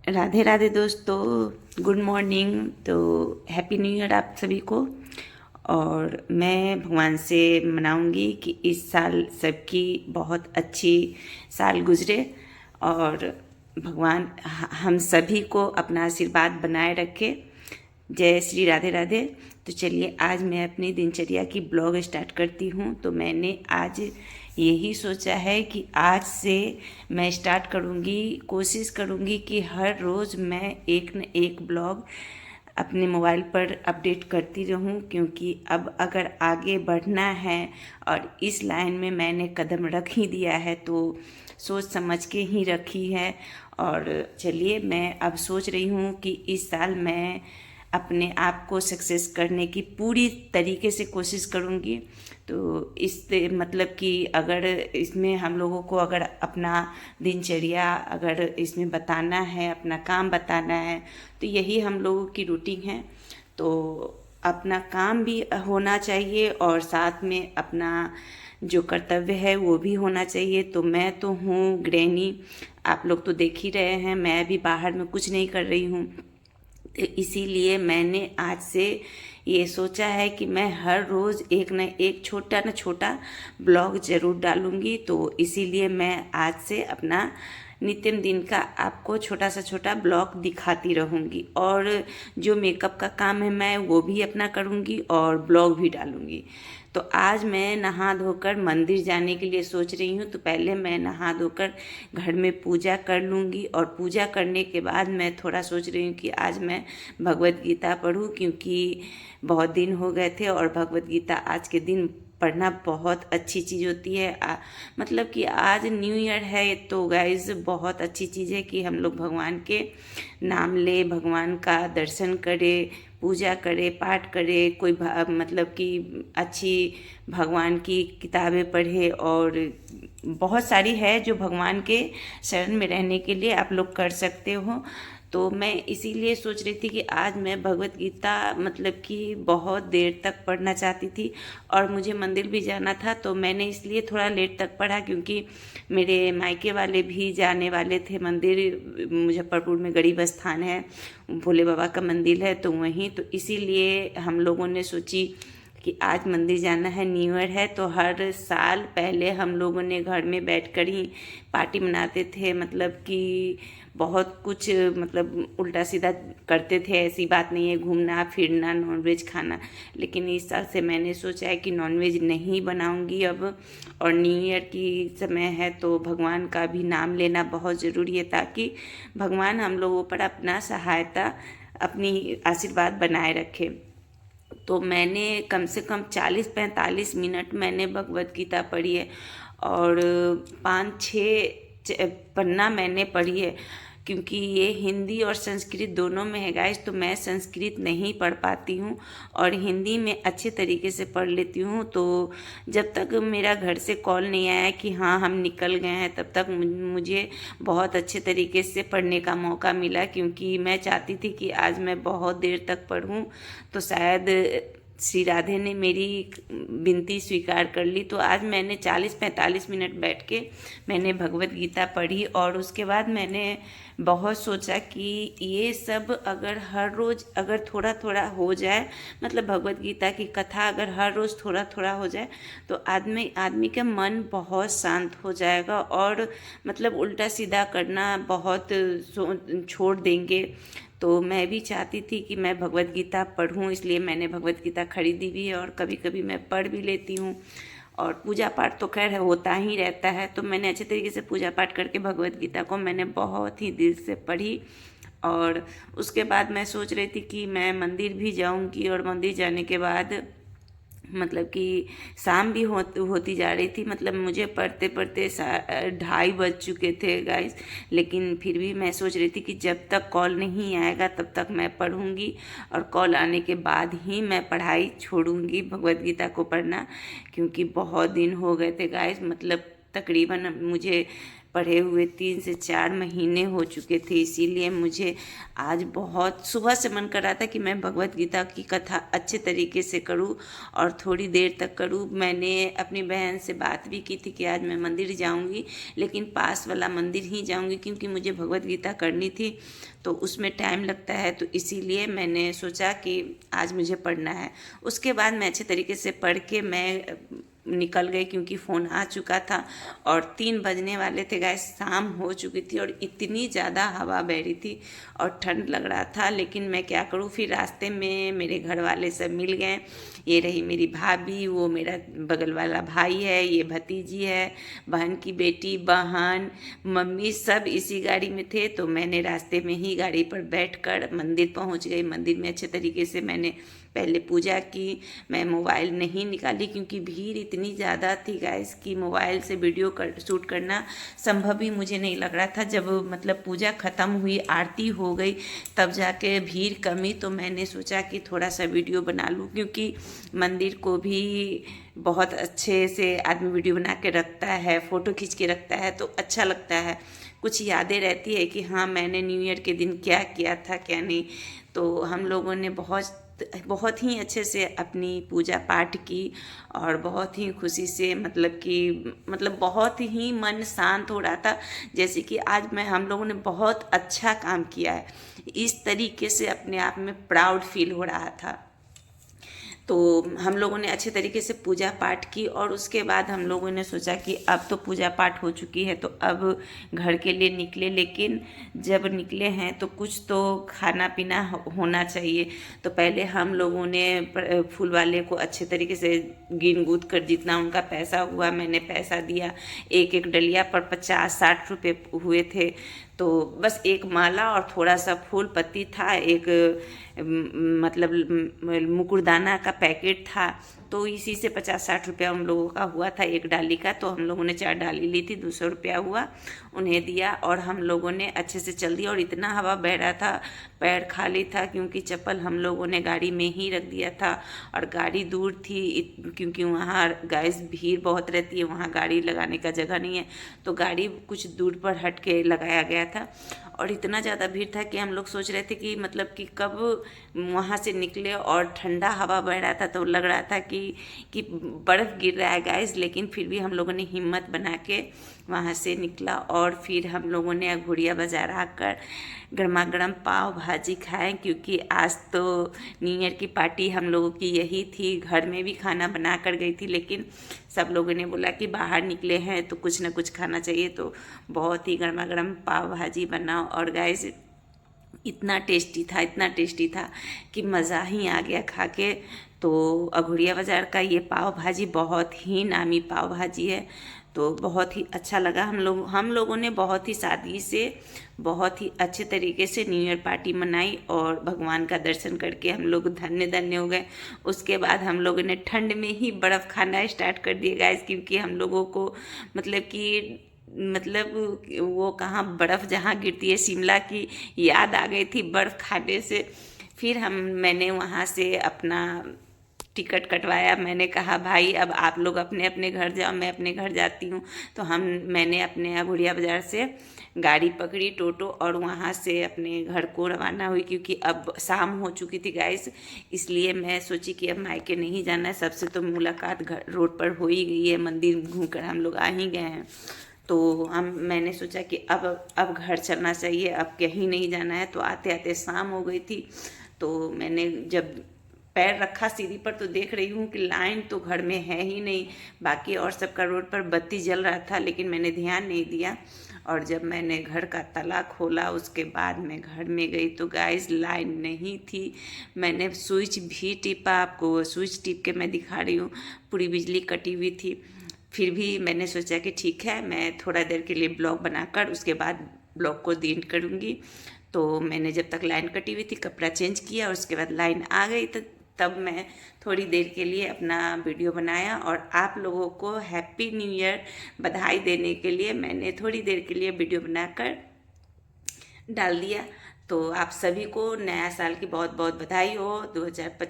राधे राधे दोस्तों, good morning. तो happy new year आप सभी को। और मैं भगवान से मनाऊंगी कि इस साल सबकी बहुत अच्छी साल गुजरे और भगवान हम सभी को अपना आशीर्वाद बनाए रखे। जय श्री राधे राधे। तो चलिए आज मैं अपनी दिनचर्या की ब्लॉग स्टार्ट करती हूँ। तो मैंने आज यही सोचा है कि आज से मैं स्टार्ट करूँगी, कोशिश करूँगी कि हर रोज़ मैं एक न एक ब्लॉग अपने मोबाइल पर अपडेट करती रहूं, क्योंकि अब अगर आगे बढ़ना है और इस लाइन में मैंने कदम रख ही दिया है तो सोच समझ के ही रखी है। और चलिए मैं अब सोच रही हूँ कि इस साल मैं अपने आप को सक्सेस करने की पूरी तरीके से कोशिश करूँगी। तो इस मतलब कि अगर इसमें हम लोगों को अगर अपना दिनचर्या अगर इसमें बताना है, अपना काम बताना है, तो यही हम लोगों की रूटीन है। तो अपना काम भी होना चाहिए और साथ में अपना जो कर्तव्य है वो भी होना चाहिए। तो मैं तो हूँ गृहिणी, आप लोग तो देख ही रहे हैं, मैं भी बाहर में कुछ नहीं कर रही हूँ। तो इसीलिए मैंने आज से ये सोचा है कि मैं हर रोज़ एक न एक छोटा न छोटा ब्लॉग ज़रूर डालूँगी। तो इसीलिए मैं आज से अपना नित्य दिन का आपको छोटा सा छोटा ब्लॉग दिखाती रहूँगी। और जो मेकअप का काम है मैं वो भी अपना करूँगी और ब्लॉग भी डालूँगी। तो आज मैं नहा धोकर मंदिर जाने के लिए सोच रही हूँ। तो पहले मैं नहा धोकर घर में पूजा कर लूँगी और पूजा करने के बाद मैं थोड़ा सोच रही हूँ कि आज मैं भगवत गीता पढूँ, क्योंकि बहुत दिन हो गए थे और भगवत गीता आज के दिन पढ़ना बहुत अच्छी चीज़ होती है। मतलब कि आज न्यू ईयर है तो गाइज बहुत अच्छी चीज़ है कि हम लोग भगवान के नाम ले, भगवान का दर्शन करे, पूजा करे, पाठ करे, कोई मतलब कि अच्छी भगवान की किताबें पढ़े। और बहुत सारी है जो भगवान के शरण में रहने के लिए आप लोग कर सकते हो। तो मैं इसीलिए सोच रही थी कि आज मैं भगवत गीता मतलब कि बहुत देर तक पढ़ना चाहती थी और मुझे मंदिर भी जाना था। तो मैंने इसलिए थोड़ा लेट तक पढ़ा, क्योंकि मेरे मायके वाले भी जाने वाले थे मंदिर। मुजफ्फरपुर में गरीब स्थान है, भोले बाबा का मंदिर है, तो वहीं तो इसीलिए हम लोगों ने सोची कि आज मंदिर जाना है, न्यू ईयर है। तो हर साल पहले हम लोगों ने घर में बैठकर ही पार्टी मनाते थे, मतलब कि बहुत कुछ मतलब उल्टा सीधा करते थे। ऐसी बात नहीं है, घूमना फिरना, नॉनवेज खाना। लेकिन इस साल से मैंने सोचा है कि नॉनवेज नहीं बनाऊंगी अब। और न्यू ईयर की समय है तो भगवान का भी नाम लेना बहुत ज़रूरी है, ताकि भगवान हम लोगों पर अपना सहायता, अपनी आशीर्वाद बनाए रखे। तो मैंने कम से कम 40-45 मिनट मैंने भगवत गीता पढ़ी है और 5-6 पन्ना मैंने पढ़ी है, क्योंकि ये हिंदी और संस्कृत दोनों में है गाइस। तो मैं संस्कृत नहीं पढ़ पाती हूँ और हिंदी में अच्छे तरीके से पढ़ लेती हूँ। तो जब तक मेरा घर से कॉल नहीं आया कि हाँ हम निकल गए हैं, तब तक मुझे बहुत अच्छे तरीके से पढ़ने का मौका मिला, क्योंकि मैं चाहती थी कि आज मैं बहुत देर तक पढूं। तो शायद श्री राधे ने मेरी विनती स्वीकार कर ली। तो आज मैंने 40-45 मिनट बैठ के मैंने भगवत गीता पढ़ी और उसके बाद मैंने बहुत सोचा कि ये सब अगर हर रोज़ अगर थोड़ा थोड़ा हो जाए, मतलब भगवत गीता की कथा अगर हर रोज़ थोड़ा थोड़ा हो जाए, तो आदमी का मन बहुत शांत हो जाएगा और मतलब उल्टा सीधा करना बहुत छोड़ देंगे। तो मैं भी चाहती थी कि मैं भगवत गीता पढूं, इसलिए मैंने भगवत गीता खरीदी भी है और कभी कभी मैं पढ़ भी लेती हूँ। और पूजा पाठ तो खैर होता ही रहता है। तो मैंने अच्छे तरीके से पूजा पाठ करके भगवत गीता को मैंने बहुत ही दिल से पढ़ी। और उसके बाद मैं सोच रही थी कि मैं मंदिर भी जाऊंगी और मंदिर जाने के बाद मतलब कि शाम भी होती जा रही थी, मतलब मुझे पढ़ते पढ़ते 2:30 बज चुके थे गाइस। लेकिन फिर भी मैं सोच रही थी कि जब तक कॉल नहीं आएगा तब तक मैं पढ़ूंगी और कॉल आने के बाद ही मैं पढ़ाई छोड़ूंगी भगवत गीता को पढ़ना, क्योंकि बहुत दिन हो गए थे गाइस। मतलब तकरीबन मुझे पढ़े हुए 3 से 4 महीने हो चुके थे, इसीलिए मुझे आज बहुत सुबह से मन कर रहा था कि मैं भगवत गीता की कथा अच्छे तरीके से करूं और थोड़ी देर तक करूं। मैंने अपनी बहन से बात भी की थी कि आज मैं मंदिर जाऊंगी, लेकिन पास वाला मंदिर ही जाऊंगी क्योंकि मुझे भगवत गीता करनी थी, तो उसमें टाइम लगता है, तो इसीलिए मैंने सोचा कि आज मुझे पढ़ना है। उसके बाद मैं अच्छे तरीके से पढ़ के मैं निकल गई क्योंकि फ़ोन आ चुका था और 3 बजने वाले थे गाइस, शाम हो चुकी थी और इतनी ज़्यादा हवा बह रही थी और ठंड लग रहा था। लेकिन मैं क्या करूँ, फिर रास्ते में मेरे घर वाले सब मिल गए। ये रही मेरी भाभी, वो मेरा बगल वाला भाई है, ये भतीजी है, बहन की बेटी, बहन, मम्मी, सब इसी गाड़ी में थे। तो मैंने रास्ते में ही गाड़ी पर बैठकर मंदिर पहुंच गई। मंदिर में अच्छे तरीके से मैंने पहले पूजा की। मैं मोबाइल नहीं निकाली क्योंकि भीड़ इतनी ज़्यादा थी गाइस कि मोबाइल से वीडियो शूट करना संभव ही मुझे नहीं लग रहा था। जब मतलब पूजा ख़त्म हुई, आरती हो गई, तब जाके भीड़ कमी, तो मैंने सोचा कि थोड़ा सा वीडियो बना लूँ क्योंकि मंदिर को भी बहुत अच्छे से आदमी वीडियो बना के रखता है, फ़ोटो खींच के रखता है, तो अच्छा लगता है, कुछ यादें रहती है कि हाँ मैंने न्यू ईयर के दिन क्या किया था क्या नहीं। तो हम लोगों ने बहुत ही अच्छे से अपनी पूजा पाठ की और बहुत ही खुशी से मतलब बहुत ही मन शांत हो रहा था, जैसे कि आज हम लोगों ने बहुत अच्छा काम किया है, इस तरीके से अपने आप में प्राउड फील हो रहा था। तो हम लोगों ने अच्छे तरीके से पूजा पाठ की और उसके बाद हम लोगों ने सोचा कि अब तो पूजा पाठ हो चुकी है तो अब घर के लिए निकले, लेकिन जब निकले हैं तो कुछ तो खाना पीना होना चाहिए। तो पहले हम लोगों ने फूल वाले को अच्छे तरीके से गिन गुद कर जितना उनका पैसा हुआ मैंने पैसा दिया। एक एक डलिया पर 50-60 रुपये हुए थे, तो बस एक माला और थोड़ा सा फूल पत्ती था, एक मतलब मुकुरदाना का पैकेट था, तो इसी से 50-60 रुपया हम लोगों का हुआ था एक डाली का। तो हम लोगों ने 4 डाली ली थी, 200 रुपया हुआ, उन्हें दिया और हम लोगों ने अच्छे से चल दिया। और इतना हवा बह रहा था, पैर खाली था क्योंकि चप्पल हम लोगों ने गाड़ी में ही रख दिया था और गाड़ी दूर थी क्योंकि वहाँ गैस भीड़ बहुत रहती है, वहाँ गाड़ी लगाने का जगह नहीं है, तो गाड़ी कुछ दूर पर हट के लगाया गया था। और इतना ज़्यादा भीड़ था कि हम लोग सोच रहे थे कि मतलब कि कब वहाँ से निकले, और ठंडा हवा बह रहा था तो लग रहा था कि बर्फ़ गिर रहा है गाइस। लेकिन फिर भी हम लोगों ने हिम्मत बना के वहाँ से निकला और फिर हम लोगों ने घुड़िया बाज़ार आकर गर्मा गर्म पाव भाजी खाएं क्योंकि आज तो न्यू ईयर की पार्टी हम लोगों की यही थी। घर में भी खाना बना कर गई थी, लेकिन सब लोगों ने बोला कि बाहर निकले हैं तो कुछ ना कुछ खाना चाहिए, तो बहुत ही गर्मा गर्म पाव भाजी बना। और गाइस इतना टेस्टी था कि मज़ा ही आ गया खा के। तो अघोरिया बाज़ार का ये पाव भाजी बहुत ही नामी पाव भाजी है, तो बहुत ही अच्छा लगा। हम लोगों ने बहुत ही सादगी से बहुत ही अच्छे तरीके से न्यू ईयर पार्टी मनाई और भगवान का दर्शन करके हम लोग धन्य हो गए। उसके बाद हम लोगों ने ठंड में ही बर्फ़ खाना स्टार्ट कर दिया गाइस, क्योंकि हम लोगों को मतलब वो कहाँ बर्फ़ जहाँ गिरती है शिमला की याद आ गई थी बर्फ़ खाने से। फिर मैंने वहाँ से अपना टिकट कटवाया। मैंने कहा भाई अब आप लोग अपने अपने घर जाओ, मैं अपने घर जाती हूँ। तो मैंने अपने अघोरिया बाज़ार से गाड़ी पकड़ी टोटो और वहाँ से अपने घर को रवाना हुई क्योंकि अब शाम हो चुकी थी गाइस, इसलिए मैं सोची कि अब मायके नहीं जाना है, सबसे तो मुलाकात घर रोड पर हो ही गई है, मंदिर घूम कर हम लोग आ ही गए हैं। तो मैंने सोचा कि अब घर चलना चाहिए, अब कहीं नहीं जाना है। तो आते आते शाम हो गई थी, तो मैंने जब पैर रखा सीढ़ी पर तो देख रही हूँ कि लाइन तो घर में है ही नहीं, बाकी और सबका रोड पर बत्ती जल रहा था, लेकिन मैंने ध्यान नहीं दिया। और जब मैंने घर का ताला खोला उसके बाद मैं घर में गई तो गाइस लाइन नहीं थी। मैंने स्विच भी टिपा, आपको स्विच टिप के मैं दिखा रही हूँ, पूरी बिजली कटी हुई थी। फिर भी मैंने सोचा कि ठीक है, मैं थोड़ा देर के लिए ब्लॉग बनाकर उसके बाद ब्लॉग को एंड करूँगी। तो मैंने जब तक लाइन कटी हुई थी कपड़ा चेंज किया और उसके बाद लाइन आ गई, तो तब मैं थोड़ी देर के लिए अपना वीडियो बनाया और आप लोगों को हैप्पी न्यू ईयर बधाई देने के लिए मैंने थोड़ी देर के लिए वीडियो बनाकर डाल दिया। तो आप सभी को नया साल की बहुत बहुत बधाई हो। 2025